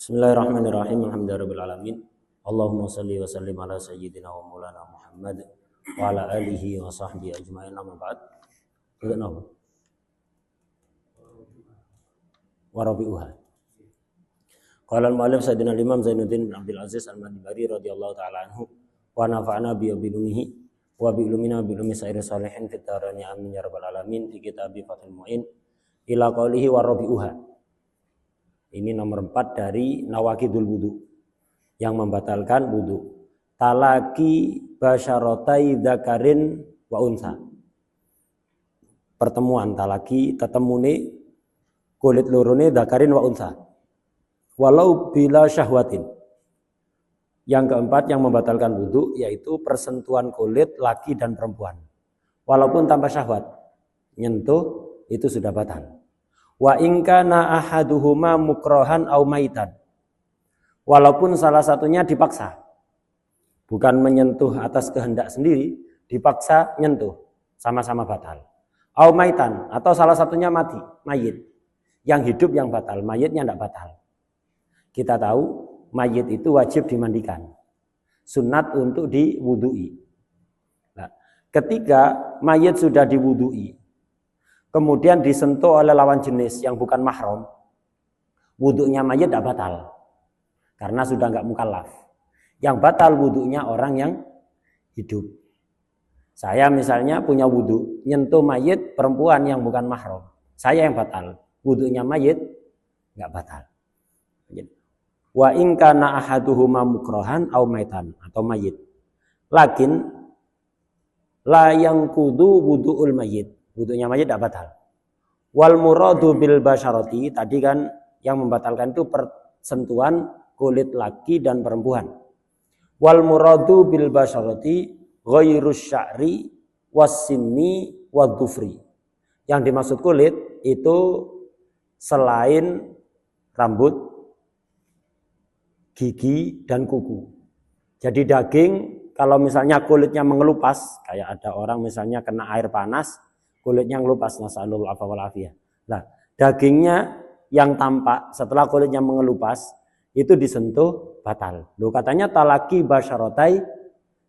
Bismillahirrahmanirrahim. Alhamdulillahirabbil alamin. Allahumma shalli wa sallim ala sayyidina wa maulana Muhammad wa ala alihi wa sahbihi ajmain. Amma ba'd. Wa rabi'uha. Qala al-mu'allif Sayyidina Imam Zainuddin bin Abdul Aziz Al-Madibari radhiyallahu ta'ala anhu wa nafa'ana bi bilumihi wa bi ilmina bi ilmi sa'ir salihin fit darani amin ya rabbal alamin fi kitab Fathul Mu'in ila qaulihi wa rabi'uha. Ini nomor 4 dari nawakidul wudu yang membatalkan wudu. Talaki basyaratai dzakarin wa unsa. Pertemuan talaki tetemune kulit lorone dzakarin wa unsa. Walau bila syahwatin. Yang keempat yang membatalkan wudu yaitu persentuhan kulit laki dan perempuan. Walaupun tanpa syahwat, nyentuh itu sudah batal. Wa in kana ahaduhuma mukrohan au maitan. Walaupun salah satunya dipaksa. Bukan menyentuh atas kehendak sendiri, dipaksa nyentuh, sama-sama batal. Au maitan atau salah satunya mati, mayit. Yang hidup yang batal, mayitnya tidak batal. Kita tahu mayit itu wajib dimandikan. Sunat untuk diwudui. Nah, ketika mayit sudah diwudui, kemudian disentuh oleh lawan jenis yang bukan mahram, wudunya mayit tidak batal. Karena sudah enggak mukallaf. Yang batal wudunya orang yang hidup. Saya misalnya punya wudu, nyentuh mayit perempuan yang bukan mahram. Saya yang batal. Wudunya mayit enggak batal. Wa in kana ahaduhuma mukrohan au maitan atau mayit. Lakin la yanqudu wudu'ul mayit. Wudunya mayit tidak batal. Wal muradu bil basyarati, tadi kan yang membatalkan itu persentuhan kulit laki dan perempuan. Wal muradu bil basyarati ghairus sya'ri was-sinni wad-dhufri. Yang dimaksud kulit itu selain rambut, gigi dan kuku. Jadi daging kalau misalnya kulitnya mengelupas, kayak ada orang misalnya kena air panas, kulitnya ngelupas, nasallallahu alaihi wal afiyah. Nah, dagingnya yang tampak setelah kulitnya mengelupas itu disentuh batal. Loh, katanya talaki basyaratai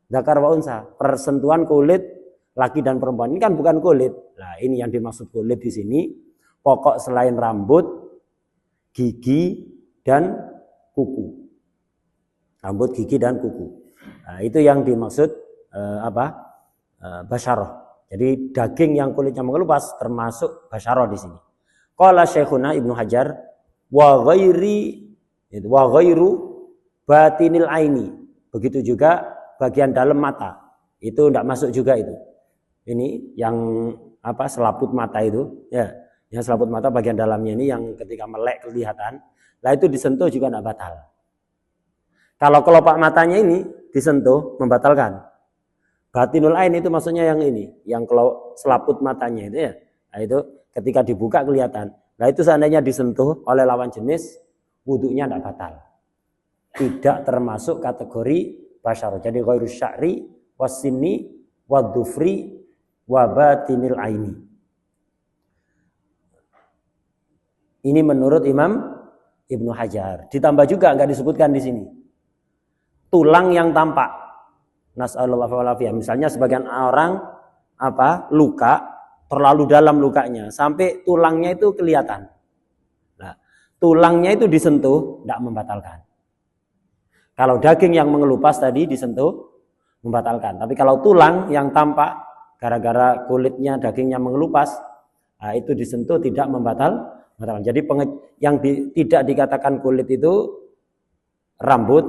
dzakar wa unsa, persentuhan kulit laki dan perempuan. Ini kan bukan kulit. Nah, ini yang dimaksud kulit di sini pokok selain rambut, gigi dan kuku. Rambut, gigi dan kuku. Nah, itu yang dimaksud basyarah. Jadi daging yang kulitnya mengelupas termasuk basyarah di sini. Qala Syekhuna Ibnu Hajar wa ghairu batinil aini. Begitu juga bagian dalam mata. Itu tidak masuk juga itu. Ini yang selaput mata itu, ya. Yang selaput mata bagian dalamnya ini yang ketika melek kelihatan. Lah itu disentuh juga tidak batal. Kalau kelopak matanya ini disentuh membatalkan. Batinul ain itu maksudnya yang ini, yang kalau selaput matanya itu ya. Nah itu ketika dibuka kelihatan. Nah itu seandainya disentuh oleh lawan jenis, wudunya tidak batal. Tidak termasuk kategori basyarah. Jadi ghairus sya'ri was-sinni wad-dhufri wa batinil aini. Ini menurut Imam Ibnu Hajar. Ditambah juga enggak disebutkan di sini. Tulang yang tampak. Nas'alullah wa'alafiyah. Misalnya sebagian orang luka terlalu dalam lukanya sampai tulangnya itu kelihatan. Nah, tulangnya itu disentuh tidak membatalkan. Kalau daging yang mengelupas tadi disentuh membatalkan. Tapi kalau tulang yang tampak gara-gara kulitnya dagingnya mengelupas, nah itu disentuh tidak membatalkan. Jadi yang tidak dikatakan kulit itu rambut,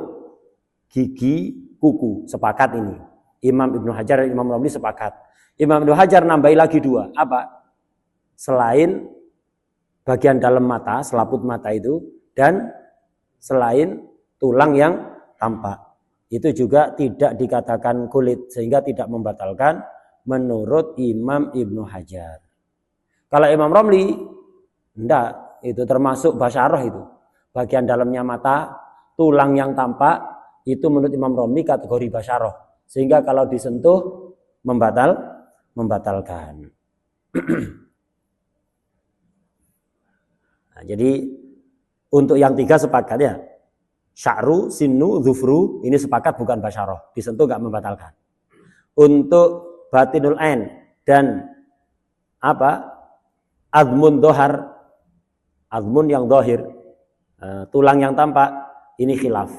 gigi, kuku. Sepakat ini. Imam Ibnu Hajar dan Imam Romli sepakat. Imam Ibnu Hajar nambahi lagi 2. Apa? Selain bagian dalam mata, selaput mata itu, dan selain tulang yang tampak. Itu juga tidak dikatakan kulit, sehingga tidak membatalkan menurut Imam Ibnu Hajar. Kalau Imam Romli, enggak, itu termasuk basyarah itu. Bagian dalamnya mata, tulang yang tampak, itu menurut Imam Romli kategori basyarah. Sehingga kalau disentuh, membatalkan. Nah, jadi untuk yang 3 sepakat ya. Sya'ru, sinnu, dhufru, ini sepakat bukan basyarah. Disentuh enggak membatalkan. Untuk batinul ain dan admun dohar, admun yang dohir, tulang yang tampak, ini khilaf.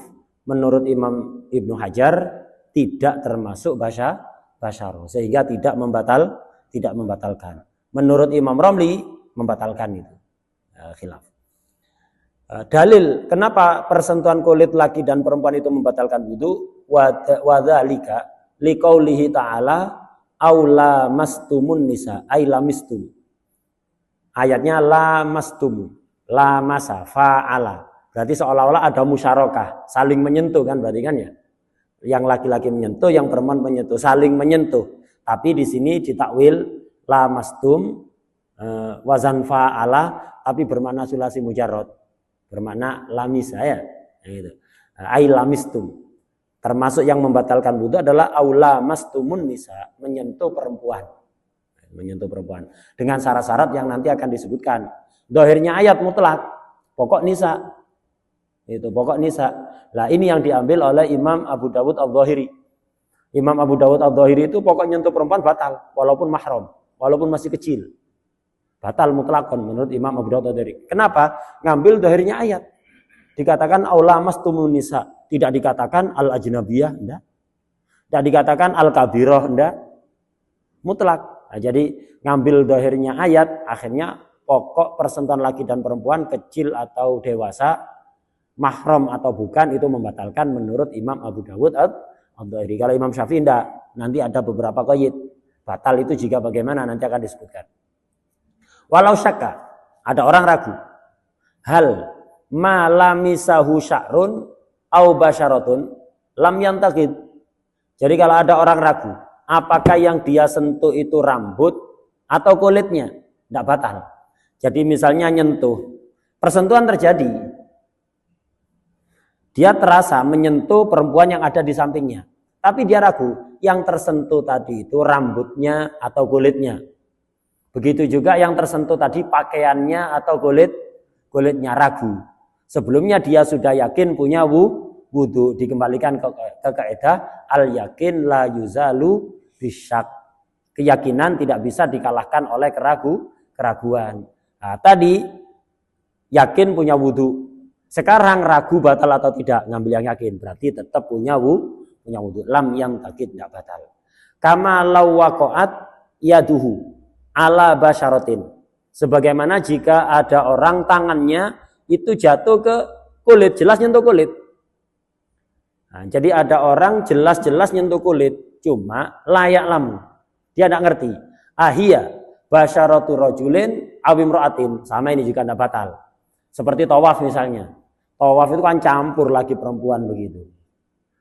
Menurut Imam Ibnu Hajar tidak termasuk basyarah, sehingga tidak membatalkan. Menurut Imam Romli membatalkan itu. Khilaf. Dalil kenapa persentuhan kulit laki dan perempuan itu membatalkan wudu, wa dzalika liqaulihi ta'ala aula mastumun nisa ay lamistum. Ayatnya la mastum, la masa, fa'ala. Berarti seolah-olah ada musyarakah, saling menyentuh kan berarti kan ya. Yang laki-laki menyentuh, yang perempuan menyentuh, saling menyentuh. Tapi di sini ditakwil la mastum, wazan fa'ala, tapi bermakna sulasi mujarrad, bermakna lamisa ya. Gitu. Ai lamistum. Termasuk yang membatalkan wudu adalah aula mastumun nisa, menyentuh perempuan. Menyentuh perempuan dengan syarat-syarat yang nanti akan disebutkan. Dohirnya ayat mutlak, pokok nisa. Itu pokok nisa. Lah ini yang diambil oleh Imam Abu Dawud Al-Dhahiri. Imam Abu Dawud Al-Dhahiri itu pokok nyentuh perempuan batal walaupun mahram, walaupun masih kecil. Batal mutlakon menurut Imam Abu Dawud Al-Dhahiri. Kenapa? Ngambil dohirnya ayat. Dikatakan aula mastumun nisa, tidak dikatakan al-ajnabiyah, enggak. Tidak dikatakan al-kabirah, enggak. Mutlak. Nah, jadi ngambil dohirnya ayat, akhirnya pokok persentuhan laki dan perempuan kecil atau dewasa, mahram atau bukan, itu membatalkan menurut Imam Abu Dawud Al-Dhahiri. Kalau Imam Syafi'i enggak, nanti ada beberapa qaid. Batal itu jika bagaimana nanti akan disebutkan. Walau syakka, ada orang ragu. Hal ma lamisahu sya'run au basyaratun lam yantaqid. Jadi kalau ada orang ragu, apakah yang dia sentuh itu rambut atau kulitnya, tidak batal. Jadi misalnya nyentuh, persentuhan terjadi, dia terasa menyentuh perempuan yang ada di sampingnya, tapi dia ragu, yang tersentuh tadi itu rambutnya atau kulitnya. Begitu juga yang tersentuh tadi pakaiannya atau kulitnya, ragu. Sebelumnya dia sudah yakin punya wudu, dikembalikan ke kaidah al yakin la yuzalu bisyak. Keyakinan tidak bisa dikalahkan oleh keraguan. Nah, tadi yakin punya wudu. Sekarang ragu batal atau tidak, ngambil yang yakin, berarti tetap punya wudu. Lam yang takid tidak batal. Kama law waqa'at yaduhu ala basyaratin. Sebagaimana jika ada orang tangannya itu jatuh ke kulit, jelas nyentuh kulit. Nah, jadi ada orang jelas-jelas nyentuh kulit, cuma layak lamu. Dia tidak ngerti. Ahia basyaratu rajulin awimro'atin. Sama ini juga tidak batal. Seperti tawaf misalnya. Tawaf itu kan campur lagi perempuan begitu.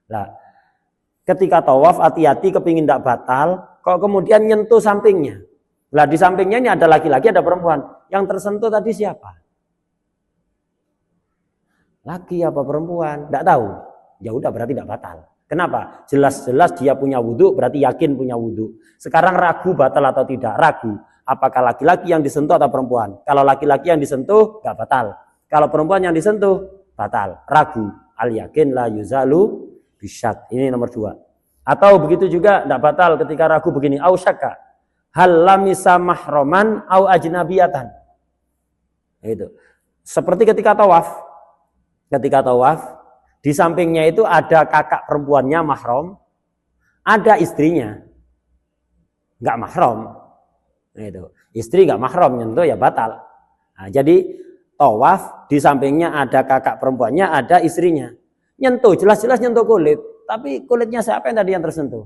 Nah, ketika tawaf hati-hati kepingin tidak batal, kok kemudian nyentuh sampingnya. Lah di sampingnya ini ada laki-laki, ada perempuan. Yang tersentuh tadi siapa? Laki apa perempuan? Tidak tahu. Ya udah berarti tidak batal. Kenapa? Jelas-jelas dia punya wudu, berarti yakin punya wudu. Sekarang ragu batal atau tidak? Ragu. Apakah laki-laki yang disentuh atau perempuan? Kalau laki-laki yang disentuh, tidak batal. Kalau perempuan yang disentuh, batal. Ragu. Al yakin la yuzalu bisyak. Ini nomor 2. Atau begitu juga tidak batal ketika ragu begini. Au syakka. Hal lamisa mahroman au ajnabiyatan. Itu. Seperti ketika tawaf. Ketika tawaf, di sampingnya itu ada kakak perempuannya mahram, ada istrinya nggak mahram. Itu. Istri nggak mahram nyentuh ya batal. Nah, jadi tawaf di sampingnya ada kakak perempuannya, ada istrinya. Nyentuh, jelas-jelas nyentuh kulit. Tapi kulitnya siapa yang tadi yang tersentuh?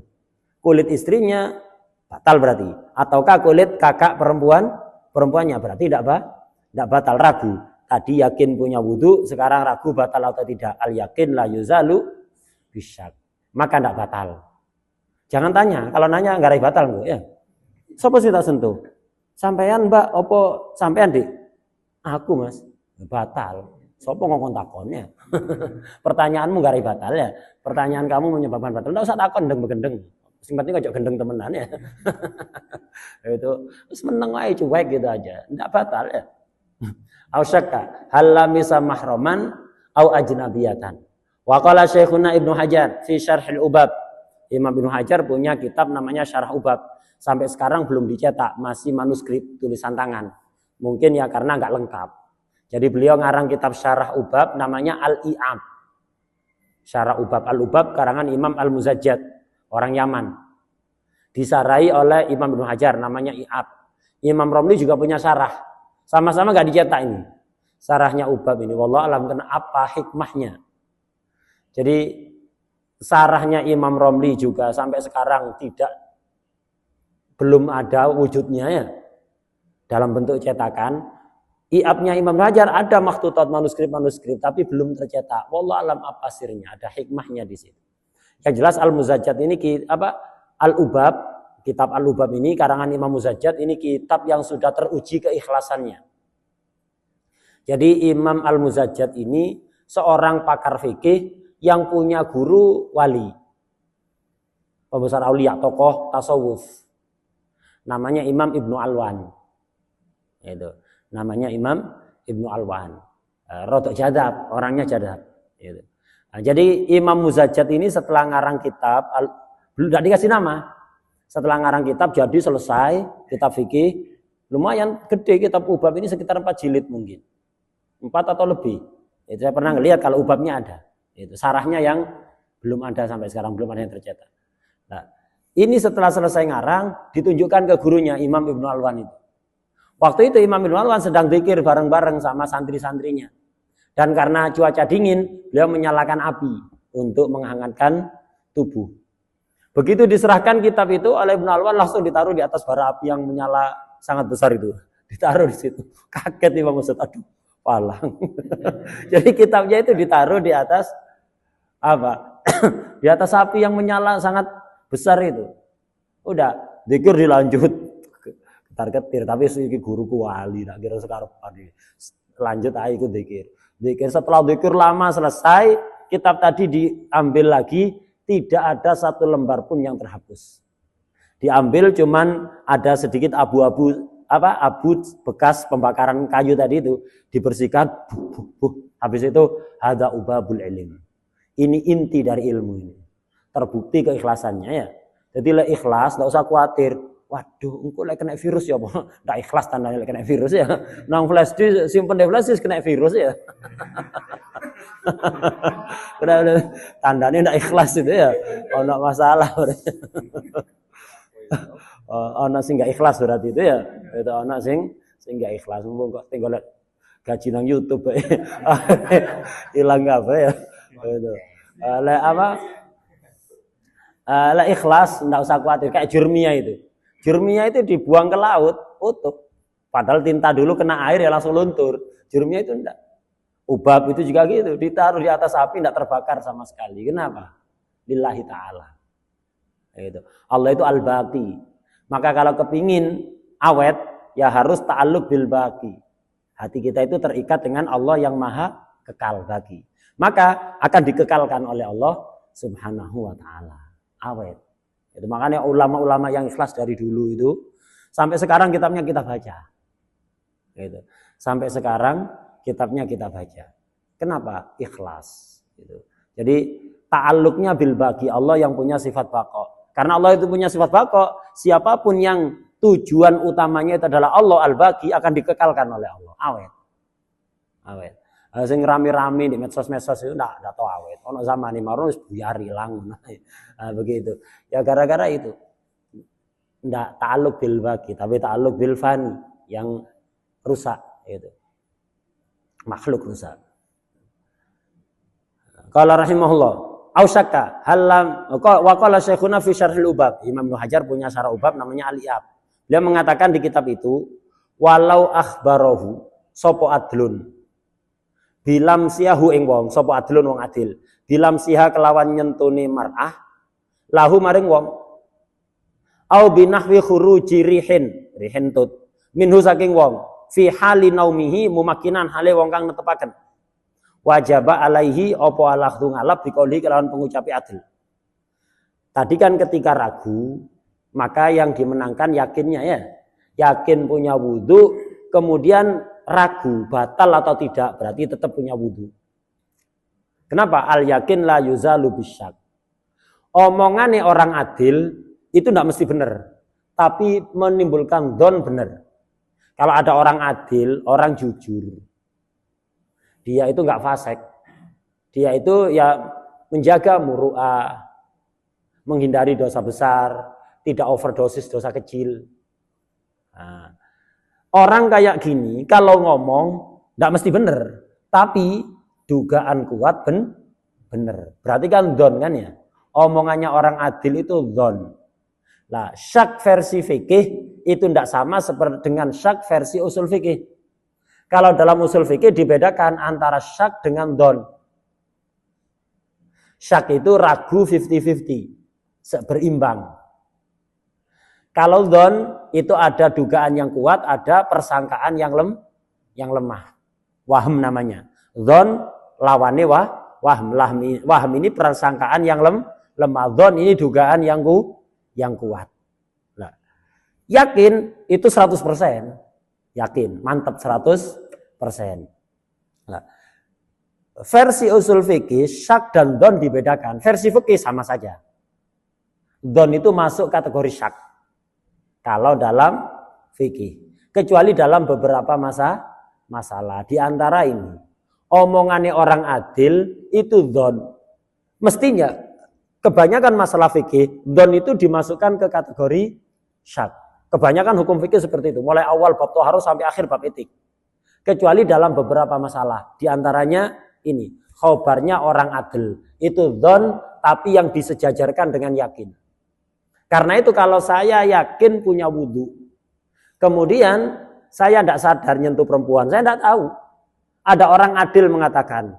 Kulit istrinya batal berarti. Ataukah kulit kakak perempuannya berarti tidak batal, ragu. Tadi yakin punya wudhu, sekarang ragu batal atau tidak. Al yakin la yuzalu bisyak. Maka tidak batal. Jangan tanya, kalau nanya nggak batal enggak ya. Sopo sih tak sentuh? Sampean Mbak, opo sampean Dik? Aku Mas, batal. Sopo ngomong takonnya? Pertanyaanmu gak batal ya. Pertanyaan kamu menyebabkan batal. Enggak usah takon gendeng-gendeng. Sing penting aja gendeng temenan ya. Itu meneng aja cuek gitu aja. Enggak batal ya. Au syakka hal lamisa mahraman au ajnabiyatan. Wa qala Syekhuna Ibnu Hajar fi Syarhil Ubab. Imam Ibnu Hajar punya kitab namanya Syarah Ubab. Sampai sekarang belum dicetak, masih manuskrip tulisan tangan. Mungkin ya karena enggak lengkap. Jadi beliau ngarang kitab Syarah Ubab namanya Al-I'ab. Syarah Ubab Al-Ubab karangan Imam Al-Muzajjad, orang Yaman. Disarai oleh Imam Ibnu Hajar namanya I'ab. Imam Romli juga punya syarah. Sama-sama enggak dicetak ini. Syarahnya Ubab ini wallahu alam apa hikmahnya. Jadi syarahnya Imam Romli juga sampai sekarang belum ada wujudnya ya. Dalam bentuk cetakan. I'abnya Imam Hajar ada makhtutat manuskrip tapi belum tercetak. Wallahu alam apa sirnya, ada hikmahnya di situ. Yang jelas Al-Muzajjad ini Al-Ubab, kitab Al-Ubab ini karangan Imam Muzajjad ini kitab yang sudah teruji keikhlasannya. Jadi Imam Al-Muzajjad ini seorang pakar fikih yang punya guru wali. Pembesar aulia, tokoh tasawuf. Namanya Imam Ibnu Alwan. Itu. Namanya Imam Ibnu Alwan. Rodok jadab, orangnya jadab. Gitu. Nah, jadi Imam Muzajjad ini setelah ngarang kitab, belum tidak dikasih nama. Setelah ngarang kitab jadi selesai, kitab fikih. Lumayan gede kitab Ubab ini sekitar 4 jilid mungkin. 4 atau lebih. Itu saya pernah ngelihat kalau Ubabnya ada. Itu sarahnya yang belum ada sampai sekarang, belum ada yang tercetak. Nah, ini setelah selesai ngarang, ditunjukkan ke gurunya Imam Ibnu Alwan itu. Waktu itu Imam Ibnu Alwan sedang zikir bareng-bareng sama santri-santrinya. Dan karena cuaca dingin, beliau menyalakan api untuk menghangatkan tubuh. Begitu diserahkan kitab itu oleh Ibnu Alwan langsung ditaruh di atas bara api yang menyala sangat besar itu. Ditaruh di situ. Kaget Imam Ustaz, aduh, palang. Jadi kitabnya itu ditaruh di atas apa? Di atas api yang menyala sangat besar itu. Udah, zikir dilanjut. Ketar-ketir, tapi iki guruku wali, tak kira sekarang lanjut aja ikut zikir. Setelah zikir lama selesai, kitab tadi diambil lagi, tidak ada satu lembar pun yang terhapus. Diambil cuman ada sedikit abu-abu bekas pembakaran kayu tadi itu dibersihkan. Habis itu ada ubabul ilm. Ini inti dari ilmu ini. Terbukti keikhlasannya ya. Jadi lah ikhlas, enggak usah khawatir. Waduh, engko lek kena virus ya apa? Ndak ikhlas tandanya lek kena virus ya. Nang flash disk simpen di flash disk kena virus ya. Udah tandanya ndak ikhlas itu ya. Ono masalah. Ono sing enggak ikhlas berarti itu ya. Itu ono sing enggak ikhlas. Mumpung kok tinggal gaji nang YouTube hilang apa ya. Itu. Lek apa? Lek ikhlas ndak usah khawatir kayak Jurmiyah itu. Jurmiyah itu dibuang ke laut, utuh. Padahal tinta dulu kena air ya langsung luntur. Jurmiyah itu enggak. Ubab itu juga gitu, ditaruh di atas api enggak terbakar sama sekali. Kenapa? Lillahi ta'ala. Itu. Allah itu al-baqi. Maka kalau kepingin awet, ya harus ta'alluq bil baqi. Hati kita itu terikat dengan Allah yang maha kekal baqi. Maka akan dikekalkan oleh Allah subhanahu wa ta'ala. Awet. Itu makanya ulama-ulama yang ikhlas dari dulu itu sampai sekarang kitabnya kita baca. Gitu. Sampai sekarang kitabnya kita baca. Kenapa? Ikhlas. Gitu. Jadi ta'alluqnya bil baqi, Allah yang punya sifat baqa. Karena Allah itu punya sifat baqa, siapapun yang tujuan utamanya itu adalah Allah al-baqi akan dikekalkan oleh Allah. Awet. Awet. Sing rame-rame di medsos-medsos itu ndak tahu awet. Ono zaman ini marun wis buyar ilang. Begitu. Ya gara-gara itu. Ndak ta'alluq bil baqi, tapi ta'alluq bil fani yang rusak itu. Makhluk rusak. Qala rahimahullah, ausyaka halam wa qala syekhuna fi syarhil ubab. Imam Ibnu Hajar punya syarah ubab namanya Al-I'ab. Dia mengatakan di kitab itu, walau akhbarahu sapa adlun bilam siahu ing wong, sapa adlun wong adil, bilam siha kelawan nyentune mar'ah lahu maring wong au binahwi khuruji rihin tut minhu saking wong fi hali naumihi mumakinan hale wong kang netepaken wajaba alaihi opo alakhdhu ngalap biqauli kelawan pengucapi adil. Tadi kan ketika ragu, maka yang dimenangkan yakinnya ya. Yakin punya wudu, kemudian ragu batal atau tidak, berarti tetap punya wudu. Kenapa? Al yakin la yuzalu bisyak. Omongannya orang adil itu tidak mesti benar, tapi menimbulkan don benar. Kalau ada orang adil, orang jujur, dia itu nggak fasik, dia itu ya menjaga muru'ah, menghindari dosa besar, tidak overdosis dosa kecil. Nah, orang kayak gini kalau ngomong nggak mesti benar, tapi dugaan kuat benar. Berarti kan don kan ya, omongannya orang adil itu don. Nah, syak versi fikih itu tidak sama seperti dengan syak versi usul fikih. Kalau dalam usul fikih dibedakan antara syak dengan don. Syak itu ragu 50-50, berimbang. Kalau don itu ada dugaan yang kuat, ada persangkaan yang lemah. Wahm namanya. Don lawannya wahm. Wahm ini persangkaan yang lemah. Don ini dugaan yang kuat. Nah, yakin itu 100%. Yakin, mantap 100%. Nah, versi usul fikih syak dan don dibedakan. Versi fikih sama saja. Don itu masuk kategori syak kalau dalam fikih, kecuali dalam beberapa masalah. Di antara ini, omongannya orang adil itu don. Mestinya kebanyakan masalah fikih don itu dimasukkan ke kategori syak. Kebanyakan hukum fikih seperti itu, mulai awal bab thaharah sampai akhir bab etik. Kecuali dalam beberapa masalah, di antaranya ini, khobarnya orang adil. Itu dzon, tapi yang disejajarkan dengan yakin. Karena itu kalau saya yakin punya wudu, kemudian saya tidak sadar nyentuh perempuan, saya tidak tahu. Ada orang adil mengatakan,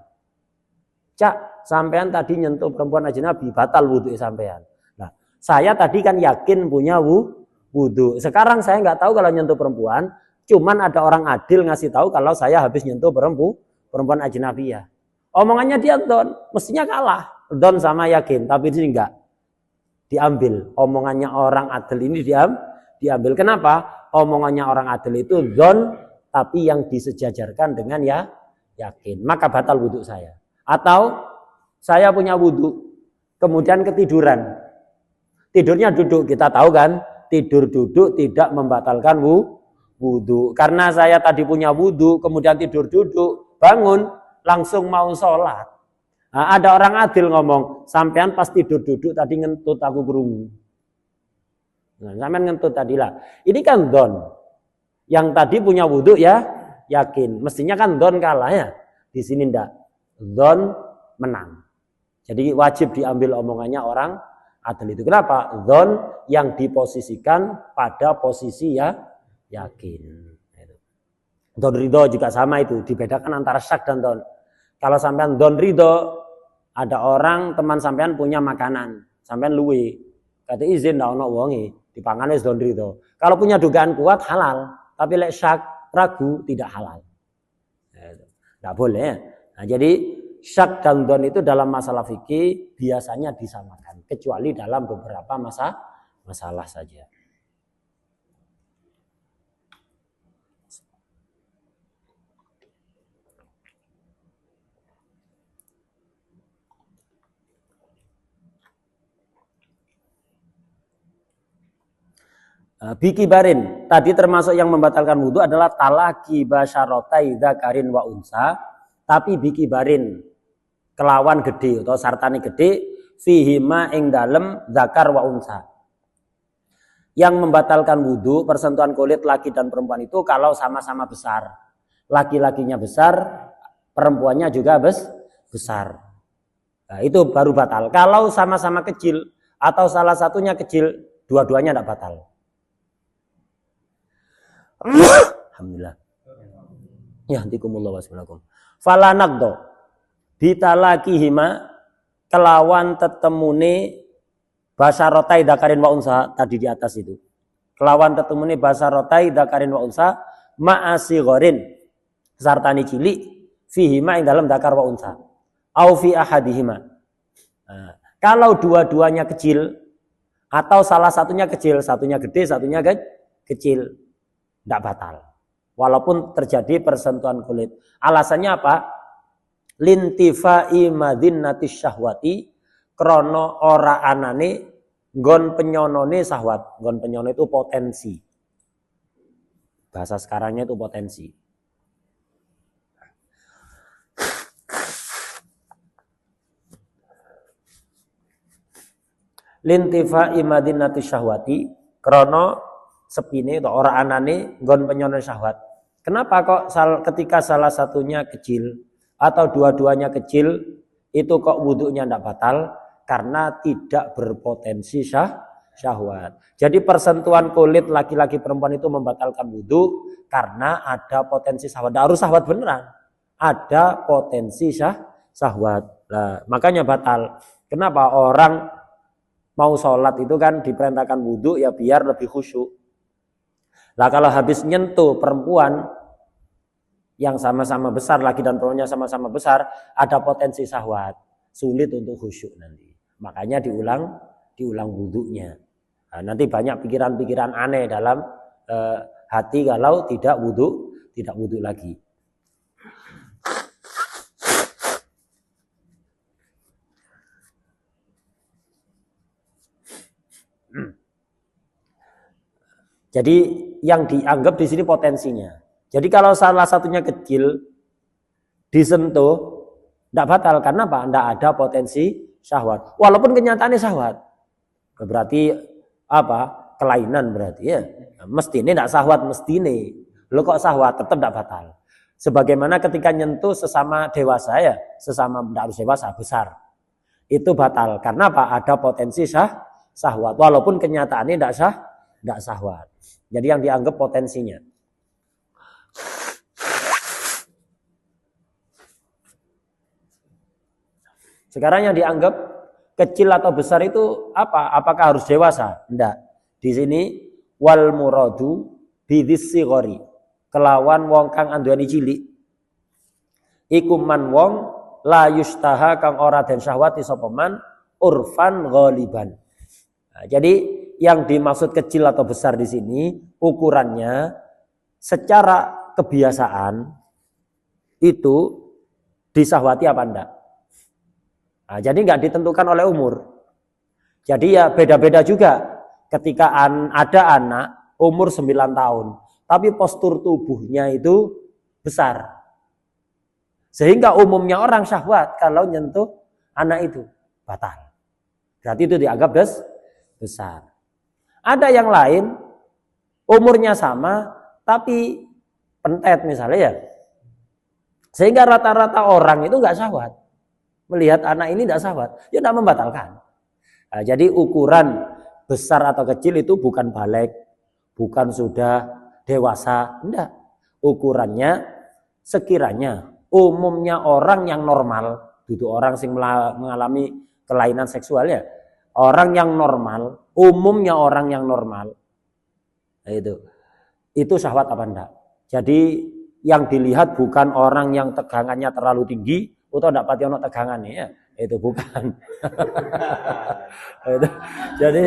Cak, sampean tadi nyentuh perempuan ajnabi, batal wudu sampean. Nah, saya tadi kan yakin punya wudu. Sekarang saya nggak tahu kalau nyentuh perempuan, cuman ada orang adil ngasih tahu kalau saya habis nyentuh perempuan ajnabiyah. Omongannya dia don, mestinya kalah. Don sama yakin, tapi ini enggak. Diambil. Omongannya orang adil ini diambil. Kenapa? Omongannya orang adil itu don, tapi yang disejajarkan dengan yakin. Maka batal wudu saya. Atau saya punya wudu, kemudian ketiduran. Tidurnya duduk, kita tahu kan? Tidur duduk tidak membatalkan wudu. Karena saya tadi punya wudu, kemudian tidur duduk, bangun, langsung mau sholat. Nah, ada orang adil ngomong, sampean pas tidur duduk tadi ngentut aku krungu. Nah, sampean ngentut tadi lah. Ini kan don. Yang tadi punya wudu ya yakin. Mestinya kan don kalah ya. Di sini ndak. Don menang. Jadi wajib diambil omongannya orang adil itu. Kenapa? Dzon yang diposisikan pada posisi ya yakin. Dzon ridho juga sama itu. Dibedakan antara syak dan dzon. Kalau sampean dzon ridho, ada orang teman sampean punya makanan, sampean luwe, kata izin ndak ono wonge, dipangane dzon ridho. Kalau punya dugaan kuat halal, tapi lek syak ragu tidak halal. Ndak boleh. Nah, jadi syak dan dzon itu dalam masalah fikih biasanya disamakan, kecuali dalam beberapa masalah saja. Bikibarin, tadi termasuk yang membatalkan wudu adalah talaki basyarotai dzakarin wa unsa, tapi bikibarin kelawan gede atau sartani gede fihima ing dalem zakar wa unsa. Yang membatalkan wudu persentuhan kulit laki dan perempuan itu kalau sama-sama besar. Laki-lakinya besar, perempuannya juga besar. Nah, itu baru batal. Kalau sama-sama kecil atau salah satunya kecil, dua-duanya tidak batal. Alhamdulillah. Ya, antikumullah wasalamualaikum. Falanakdo bitalakihima kelawan tetemune basarotai dakarin wa unsa tadi di atas itu. Kelawan tetemune basarotai dakarin wa unsa ma'asi ghorin sartani cilik fihima ing dalam dakar wa unsa au fi ahadihima. Nah, kalau dua-duanya kecil atau salah satunya kecil, satunya gede, satunya kecil, tidak batal. Walaupun terjadi persentuhan kulit. Alasannya apa? Lintifai madinnatis syahwati krono ora anane nggon penyonone syahwat. Nggon penyono itu potensi. Bahasa sekarangnya itu potensi. Lintifai madinnatis syahwati krono sepine atau ora anane nggon penyono syahwat. Kenapa kok ketika salah satunya kecil atau dua-duanya kecil itu kok wudhunya tidak batal? Karena tidak berpotensi syahwat. Jadi persentuhan kulit laki-laki perempuan itu membatalkan wudhu karena ada potensi syahwat. Tidak harus syahwat beneran, ada potensi syahwat. Nah, makanya batal. Kenapa orang mau sholat itu kan diperintahkan wudhu ya biar lebih khusyuk. Nah kalau habis nyentuh perempuan yang sama-sama besar, laki dan perempuannya sama-sama besar, ada potensi syahwat, sulit untuk khusyuk nanti. Makanya diulang wudhunya. Nah, nanti banyak pikiran-pikiran aneh dalam hati kalau tidak wudhu lagi. Jadi yang dianggap di sini potensinya. Jadi kalau salah satunya kecil disentuh tidak batal karena apa? Tidak ada potensi syahwat. Walaupun kenyataannya syahwat. Berarti apa? Kelainan berarti ya. Mesti ini tidak syahwat mesti ini. Lo kok syahwat tetap tidak batal. Sebagaimana ketika nyentuh sesama dewasa ya, sesama tidak harus dewasa besar. Itu batal karena apa? Ada potensi syahwat. Walaupun kenyataannya tidak syahwat. Jadi yang dianggap potensinya. Sekarang yang dianggap kecil atau besar itu apa? Apakah harus dewasa? Tidak. Di sini wal muradu bidis sigori. Kelawan wong kang anduweni cilik. Iku man wong la yustaha kang ora den syahwati sapa man urfan ghaliban. Nah, jadi yang dimaksud kecil atau besar di sini ukurannya secara kebiasaan itu disahwati apa enggak. Nah, jadi enggak ditentukan oleh umur. Jadi ya beda-beda juga. Ketika ada anak umur 9 tahun, tapi postur tubuhnya itu besar. Sehingga umumnya orang syahwat kalau nyentuh anak itu batal. Berarti itu dianggap besar. Ada yang lain umurnya sama tapi pentet misalnya ya. Sehingga rata-rata orang itu enggak syahwat. Melihat anak ini enggak syahwat, ya enggak membatalkan. Nah, jadi ukuran besar atau kecil itu bukan balik, bukan sudah dewasa, enggak. Ukurannya sekiranya umumnya orang yang normal, itu orang yang mengalami kelainan seksual ya. Orang yang normal, umumnya orang yang normal, itu syahwat apa enggak. Jadi yang dilihat bukan orang yang tegangannya terlalu tinggi, atau enggak pati ono tegangannya ya, itu bukan. Jadi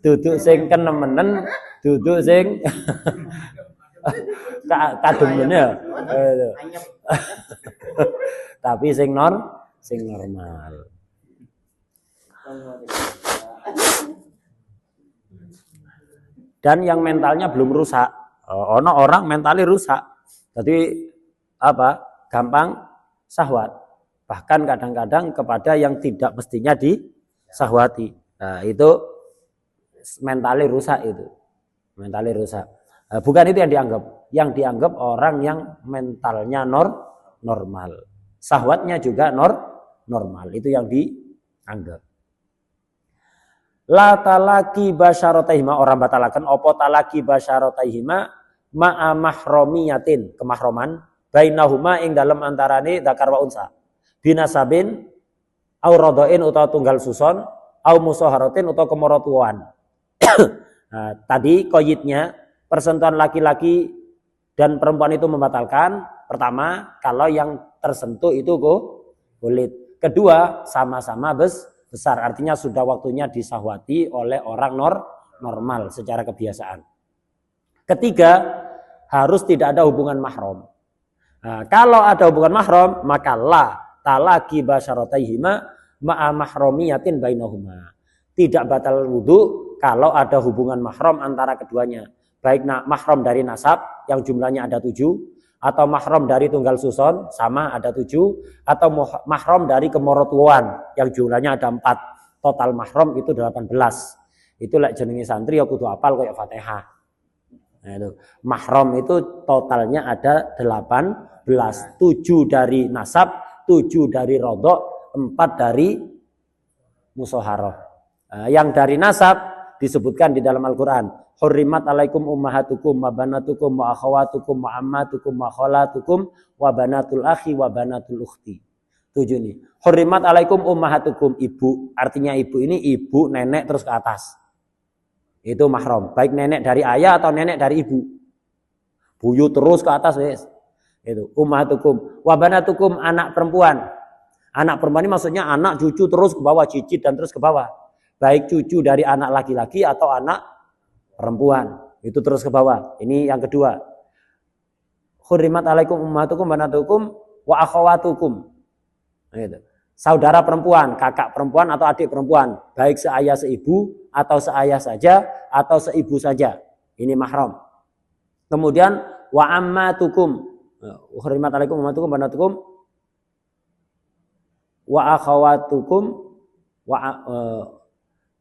duduk sing kenemenen, duduk sing kadungnya, tapi sing normal. Dan yang mentalnya belum rusak. Ono orang mentalnya rusak. Jadi apa? Gampang syahwat. Bahkan kadang-kadang kepada yang tidak mestinya disahwati. Nah, itu mentalnya rusak itu. Mentalnya rusak. Bukan itu yang dianggap. Yang dianggap orang yang mentalnya normal. Syahwatnya juga normal. Itu yang dianggap. La talaki basyarataihima, orang batalakan opo talaki basyarataihima ma'a mahramiyatin, kemahroman bainahuma ing dalam antarane dzakar wa unsa binasabin au radhain utawa tunggal suson au musaharatin utawa kemorotuan. Nah, tadi koyitnya persentuhan laki-laki dan perempuan itu membatalkan. Pertama, kalau yang tersentuh itu kulit. Kedua, sama-sama besar, artinya sudah waktunya disahwati oleh orang normal secara kebiasaan. Ketiga, harus tidak ada hubungan mahram. Nah, kalau ada hubungan mahram, maka la talaki basyarataihima ma'a mahramiyatin bainahuma. Tidak batal wudu kalau ada hubungan mahram antara keduanya. Baik mahram dari nasab yang jumlahnya ada 7, atau mahram dari tunggal suson sama ada 7, atau mahram dari kemorotuan yang jumlahnya ada 4. Total mahram itu 18. Itu lek jenenge santri ya kudu apal kayak Fatihah. Nah, itu. Mahram itu totalnya ada 18. 7 dari nasab, 7 dari rodok, 4 dari musoharoh. Nah, yang dari nasab disebutkan di dalam Al-Quran. Hurrimat alaikum ummahatukum wa banatukum wa akhawatukum wa ammatukum wa khalatukum wa banatul akhi wa banatul ukhti. 7 nih. Hurrimat alaikum ummahatukum, ibu. Artinya ibu ini ibu, nenek terus ke atas. Itu mahram. Baik nenek dari ayah atau nenek dari ibu. Buyut terus ke atas. Yes. Itu ummahatukum wa banatukum, anak perempuan. Anak perempuan ini maksudnya anak cucu terus ke bawah, cicit dan terus ke bawah. Baik cucu dari anak laki-laki atau anak perempuan, itu terus ke bawah. Ini yang kedua. Hurrimat alaikum ummahatukum banatukum wa akhawatukum. Gitu. Saudara perempuan, kakak perempuan atau adik perempuan, baik seayah seibu atau seayah saja atau seibu saja. Ini mahram. Kemudian wa ammatukum. Hurrimat alaikum ummahatukum banatukum wa akhawatukum wa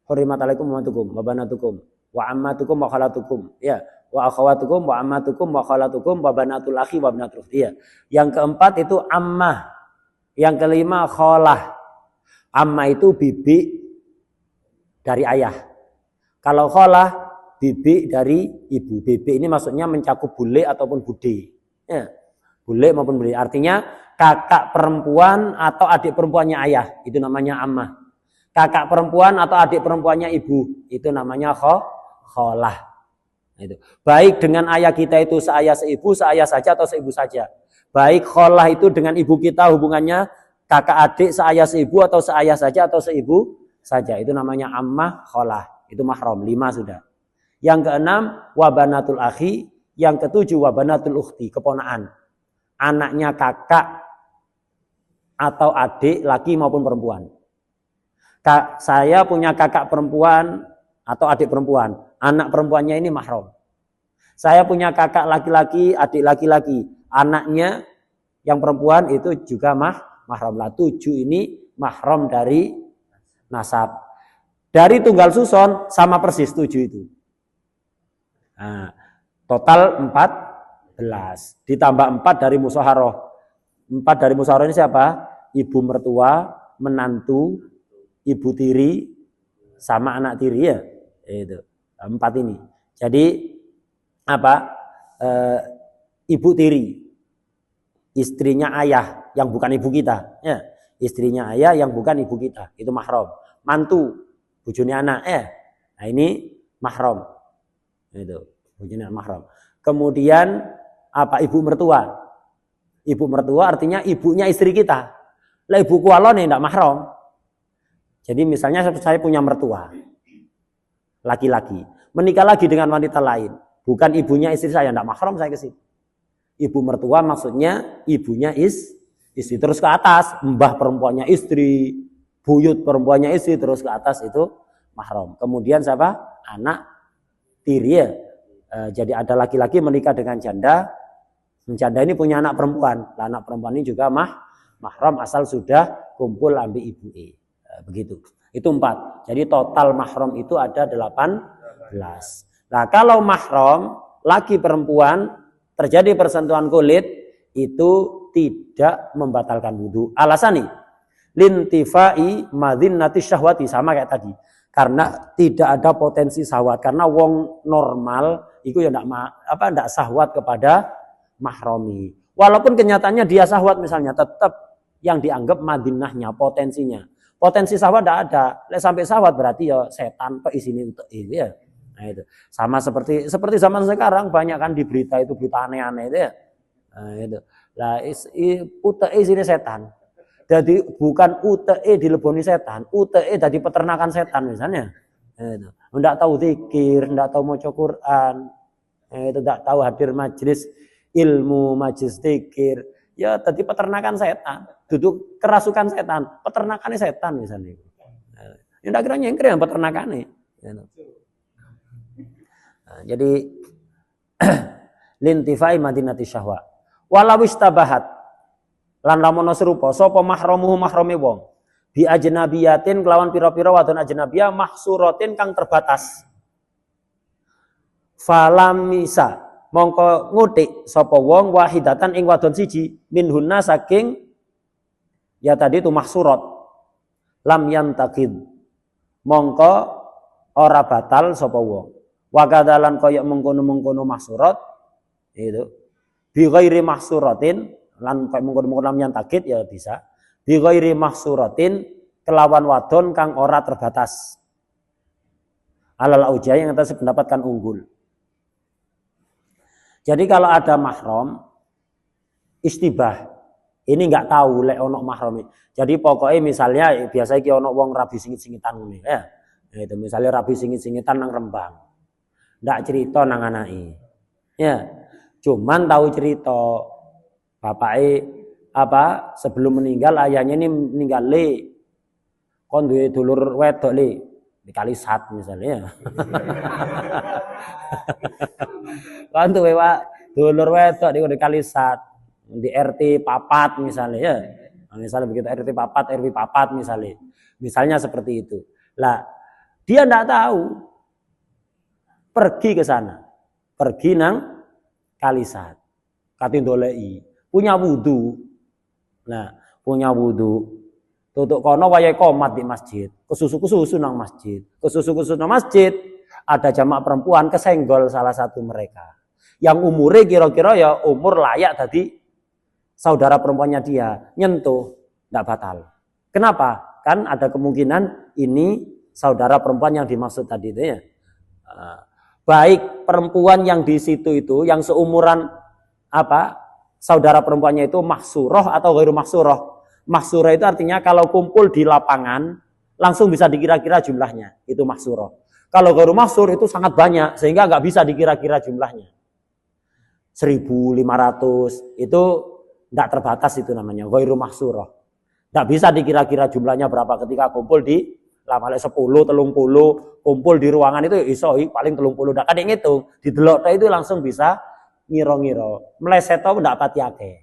hurrimat alaikum ummahatukum wa banatukum wa ammatukum wa khalatukum, ya, wa akhawatukum wa ammatukum wa khalatukum wa banatul akhi wa banatul ukhti, ya. Yang keempat itu ammah. Yang kelima khalah. Ammah itu bibi dari ayah. Kalau khalah bibi dari ibu. Bibi ini maksudnya mencakup bule ataupun bude, ya. Bule maupun bude, artinya kakak perempuan atau adik perempuannya ayah, itu namanya ammah. Kakak perempuan atau adik perempuannya ibu, itu namanya kholah. Itu. Baik dengan ayah kita itu seayah seibu, seayah saja atau seibu saja. Baik kholah itu dengan ibu kita hubungannya kakak adik seayah seibu atau seayah saja atau seibu saja. Itu namanya ammah kholah. Itu mahram, 5 sudah. Yang keenam wabanatul akhi, yang ketujuh wabanatul ukhti, keponaan. Anaknya kakak atau adik laki maupun perempuan. Saya punya kakak perempuan atau adik perempuan. Anak perempuannya ini mahram. Saya punya kakak laki-laki, adik laki-laki. Anaknya yang perempuan itu juga mahram lah. 7 ini mahram dari nasab. Dari tunggal suson sama persis 7 itu. Nah, total 14. Ditambah 4 dari musaharoh. 4 dari musaharoh ini siapa? Ibu mertua, menantu, ibu tiri, sama anak tiri, ya. Itu 4 ini. Jadi apa? Ibu tiri, istrinya ayah yang bukan ibu kita, ya. Istrinya ayah yang bukan ibu kita, itu mahram. Mantu, bojone anak, ya. Nah, ini mahram. Itu bojone mahram. Kemudian apa? Ibu mertua. Ibu mertua artinya ibunya istri kita. Lah ibu kualone ndak mahram. Jadi misalnya saya punya mertua laki-laki, menikah lagi dengan wanita lain, bukan ibunya istri saya, tidak mahram saya ke situ. Ibu mertua maksudnya ibunya istri, terus ke atas, mbah perempuannya istri, buyut perempuannya istri, terus ke atas itu mahram. Kemudian siapa? Anak tiri, ya. Jadi ada laki-laki menikah dengan janda, janda ini punya anak perempuan, lah anak perempuan ini juga mahram asal sudah kumpul ambil ibu. Begitu. Itu 4. Jadi total mahram itu ada 18. Nah, kalau mahram laki perempuan terjadi persentuhan kulit itu tidak membatalkan wudu. Alasan nih, lintifai madhinnati syahwati, sama kayak tadi. Karena tidak ada potensi syahwat, karena wong normal itu ya ndak syahwat kepada mahromi. Walaupun kenyataannya dia syahwat misalnya, tetap yang dianggap madinahnya, potensinya. Potensi syahwat tidak ada. Sampai syahwat berarti ya setan ke isini untuk ini ya. Nah itu. Sama seperti zaman sekarang banyak kan di berita itu berita aneh-aneh itu ya. Nah itu. Lah UTE isini setan. Jadi bukan UTE dileboni setan, UTE jadi peternakan setan misalnya. Itu. Enggak tahu zikir, enggak tahu maca Quran. Itu enggak tahu hadir majelis ilmu, majelis zikir. Ya tadi peternakan setan, duduk kerasukan setan, peternakannya setan misalnya. Ya enggak kira nyengkir yang peternakannya. Nah, jadi lintifai madinati syahwa. Walau istabahat lan lamun serupa sapa mahramuhu mahrame wong bi ajnabiyatin kelawan pira-pira wadon ajnabiyah mahsuratin kang terbatas. Falamisa mongko ngutik sapa wong wahidatan ing wadon siji minhunna saking ya tadi itu mahsurat lam yantaqid mongko ora batal sapa wong wa kadalan kaya mengkono-mengkono mahsurat itu bi ghairi mahsuratin lan kaya mengkono-mengkono lam yantaqid ya bisa bi ghairi mahsuratin kelawan wadon kang ora terbatas alal aujai yang atas pendapatkan unggul. Jadi kalau ada mahram istibah, ini nggak tahu lek onok mahram. Jadi pokoknya misalnya biasa iki onok wong rabi singit-singitan ngene ya. Itu misalnya rabi singit-singitan nang Rembang. Ndak cerita nang anake. Ya. Cuman tahu cerita bapake apa sebelum meninggal ayahnya ini meninggal le. Kon duwe dulur wedok le. Dikali sat misalnya. Kan tuh dulur wedok dikali sat di RT papat misalnya ya. Nah, misalnya begitu RT papat, RW papat misalnya. Misalnya seperti itu. Lah, dia enggak tahu. Pergi ke sana. Pergi nang kalisat. Katin dolei. Punya wudu. Nah, punya wudu. Tutuk kono wayahe qomat di masjid. Kesusu-kesusu nang masjid. Kesusu-kesusu nang masjid. Ada jamaah perempuan kesenggol salah satu mereka. Yang umurnya kira-kira ya umur layak tadi saudara perempuannya dia. Nyentuh. Tidak batal. Kenapa? Kan ada kemungkinan ini saudara perempuan yang dimaksud tadi itu ya. Baik perempuan yang di situ itu, yang seumuran apa saudara perempuannya itu mahsurah atau ghairu mahsurah. Mahsurah itu artinya kalau kumpul di lapangan langsung bisa dikira-kira jumlahnya. Itu mahsurah. Kalau ghairu mahsur itu sangat banyak sehingga nggak bisa dikira-kira jumlahnya. 1.500 itu nggak terbatas itu namanya ghairu mahsurah. Nggak bisa dikira-kira jumlahnya berapa ketika kumpul di lapangan 10, 30 kumpul di ruangan itu iso paling 30. Nggak kadang ngitung di delok itu langsung bisa ngiro-ngiro. Meleset tau nggak pati akeh.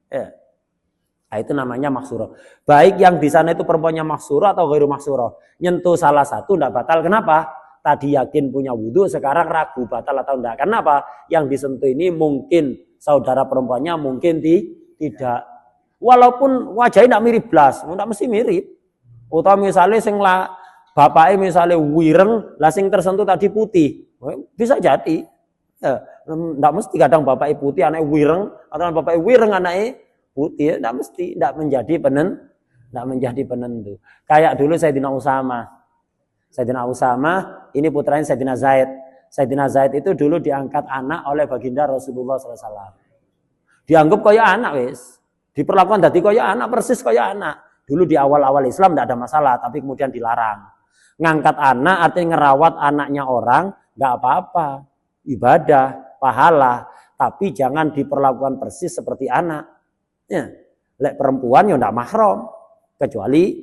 Ya. Nah, itu namanya mahsurah. Baik yang di sana itu perempuannya mahsurah atau ghairu mahsurah. Nyentuh salah satu tidak batal. Kenapa? Tadi yakin punya wudhu, sekarang ragu batal atau tidak. Kenapa? Yang disentuh ini mungkin saudara perempuannya, mungkin tidak. Walaupun wajahnya tidak mirip blas, tidak mesti mirip. Atau misalnya sing bapaknya misalnya wireng, lah sing tersentuh tadi putih. Bisa jadi. Ya, tidak mesti kadang bapaknya putih, anaknya wireng, atau bapaknya wireng, anaknya putih, tidak mesti, tidak menjadi penentu. Kayak dulu Sayyidina Usama, ini putranya Sayyidina Zaid. Sayyidina Zaid itu dulu diangkat anak oleh baginda Rasulullah SAW. Dianggap kaya anak wis, diperlakukan dadi kaya anak, persis kaya anak. Dulu di awal-awal Islam tidak ada masalah, tapi kemudian dilarang. Ngangkat anak artinya ngerawat anaknya orang, nggak apa-apa, ibadah, pahala, tapi jangan diperlakukan persis seperti anak. Ya, lek perempuan ya ndak mahram kecuali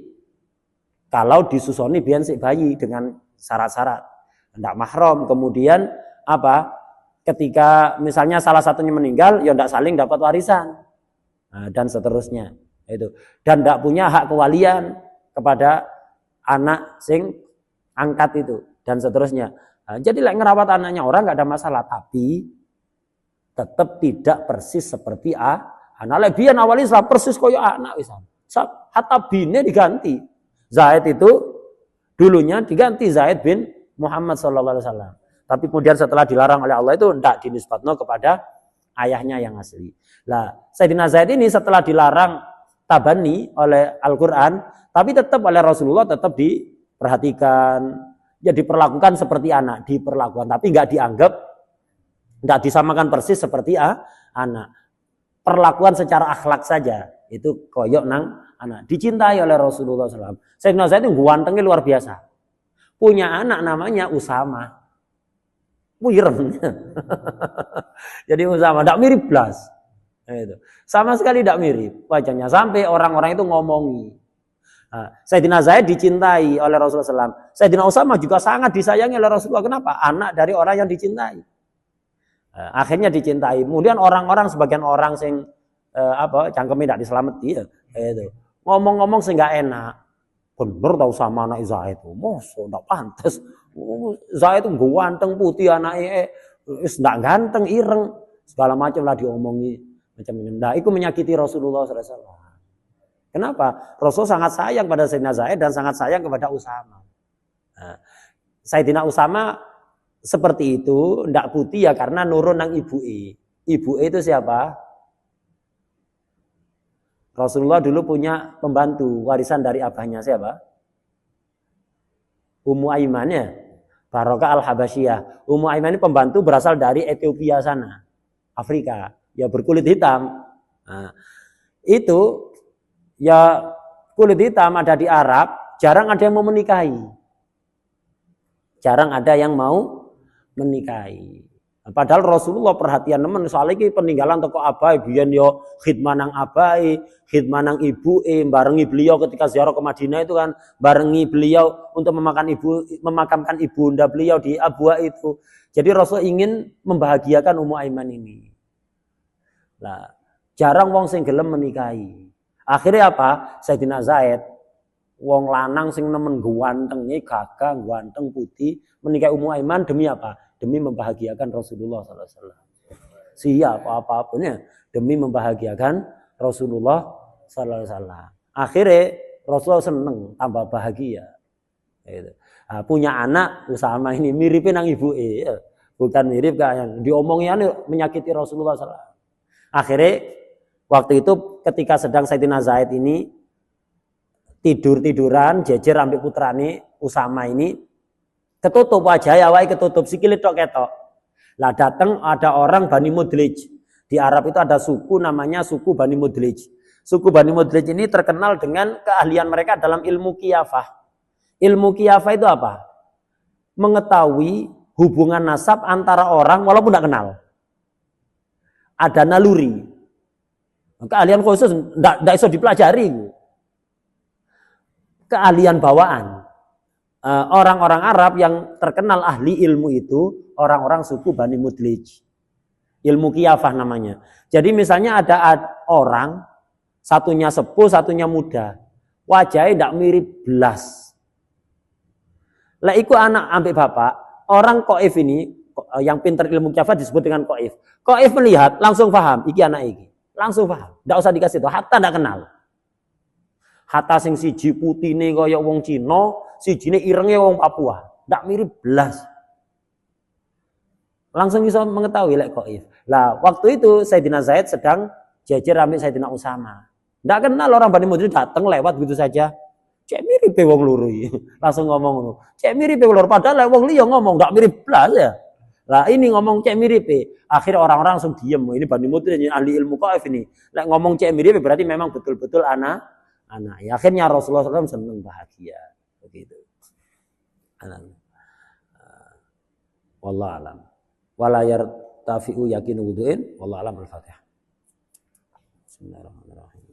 kalau disusoni biyen sik bayi dengan syarat-syarat. Ndak mahram. Kemudian apa? Ketika misalnya salah satunya meninggal ya ndak saling dapat warisan. Nah, dan seterusnya. Itu. Dan ndak punya hak kewalian kepada anak sing angkat itu dan seterusnya. Nah, jadi lek ngerawat anaknya orang nggak ada masalah, tapi tetap tidak persis seperti anak lebihan awal Islam persis koyo anak wisan. Hatta binnya diganti. Zaid itu dulunya diganti Zaid bin Muhammad sallallahu alaihi wasallam. Tapi kemudian setelah dilarang oleh Allah itu tidak dinisbatno kepada ayahnya yang asli. Lah, Sayyidina Zaid ini setelah dilarang tabani oleh Al-Qur'an, tapi tetap oleh Rasulullah tetap diperhatikan, ya diperlakukan seperti anak, diperlakukan tapi enggak dianggap, enggak disamakan persis seperti anak. Perlakuan secara akhlak saja itu koyok nang anak, dicintai oleh Rasulullah SAW. Sayyidina Zaid itu gantengnya luar biasa. Punya anak namanya Usama. Wireng. Jadi Usama tidak mirip blas. Itu. Sama sekali tidak mirip wajahnya. Sampai orang-orang itu ngomongi. Nah, Sayyidina Zaid dicintai oleh Rasulullah SAW. Sayyidina Usama juga sangat disayangi oleh Rasulullah. Kenapa? Anak dari orang yang dicintai. Nah, akhirnya dicintai. Kemudian orang-orang, sebagian orang sing cangkemnya tidak diselamati ya, itu ngomong-ngomong sehingga enak. Bener tahu sama anak Zaid itu, mosok tidak pantas. Zaid itu ganteng putih anaknya, tidak ganteng, ireng, segala macam lah diomongi macam ini. Nah, itu menyakiti Rasulullah SAW. Kenapa? Rasul sangat sayang pada Sayyidina Zaid dan sangat sayang kepada Usama. Nah, Sayyidina Usama seperti itu, tidak putih ya karena nurun nang ibu'i. Ibu'i itu siapa? Rasulullah dulu punya pembantu warisan dari abahnya siapa? Ummu Aiman ya, Barokah Al-Habasyiyah. Ummu Aiman ini pembantu berasal dari Ethiopia sana, Afrika, ya berkulit hitam. Nah, itu ya kulit hitam ada di Arab, jarang ada yang mau menikahi. Jarang ada yang mau menikahi. Padahal Rasulullah perhatian nemen soal iki peninggalan toko abai biyen yo khidmah nang abai, khidmah nang ibuke, barengi beliau ketika ziarah ke Madinah itu kan barengi beliau untuk memakamkan ibunda beliau di Abwa itu. Jadi Rasul ingin membahagiakan Ummu Aiman ini. Nah, jarang wong sing gelem menikahi. Akhirnya apa? Sayyidina Zaid wong lanang sing nemen gantenge, gagah, ganteng putih menikahi Ummu Aiman demi apa? Demi membahagiakan Rasulullah SAW. Siap apapun ya demi membahagiakan Rasulullah SAW. Akhirnya Rasulullah seneng, tambah bahagia. Gitu. Nah, punya anak Usama ini miripin nang ibu ya. Bukan mirip kayak diomongnya menyakiti Rasulullah SAW. Akhirnya waktu itu ketika sedang Sayyidina Zaid ini tiduran jejer ambek putrane Usama ini ketutup wajah awake ketutup sikile tok ketok. Lah datang ada orang Bani Mudlij. Di Arab itu ada suku namanya suku Bani Mudlij. Suku Bani Mudlij ini terkenal dengan keahlian mereka dalam ilmu qiyafah. Ilmu qiyafah itu apa? Mengetahui hubungan nasab antara orang walaupun tidak kenal. Ada naluri. Keahlian khusus tidak bisa dipelajari. Keahlian bawaan. Orang-orang Arab yang terkenal ahli ilmu itu orang-orang suku Bani Mudlij. Ilmu qiyafah namanya. Jadi misalnya ada orang satunya sepuh, satunya muda. Wajahnya tidak mirip belas. Lah iku anak ambek bapak, orang qaif ini yang pintar ilmu qiyafah disebut dengan qaif. Qaif melihat langsung paham iki anak iki. Langsung paham. Tidak usah dikasih tahu, hatta tidak kenal. Hatta sing siji putine kaya wong Cina, sijine irenge wong Papua. Ndak mirip belas. Langsung bisa mengetahui lek qaif. Lah, waktu itu Sayyidina Zaid sedang jejer ambek Sayyidina Usama. Ndak kenal orang Bani Mudlij datang lewat begitu saja. Cek mirip wong loro iki. Langsung ngomong ngono. Cek mirip wong loro padahal wong liya ngomong ndak mirip belas ya. Lah ini ngomong cek mirip. Akhirnya orang-orang langsung diem. Ini Bani Mudlij ahli ilmu qaif ini. Lek ngomong cek mirip berarti memang betul-betul anak. Ya, akhirnya Rasulullah SAW senang bahagia begitu. Wallahu alam. Wala yartafi'u yakinu wudu'in. Wallahu alam. Al-Fatihah. Bismillahirrahmanirrahim.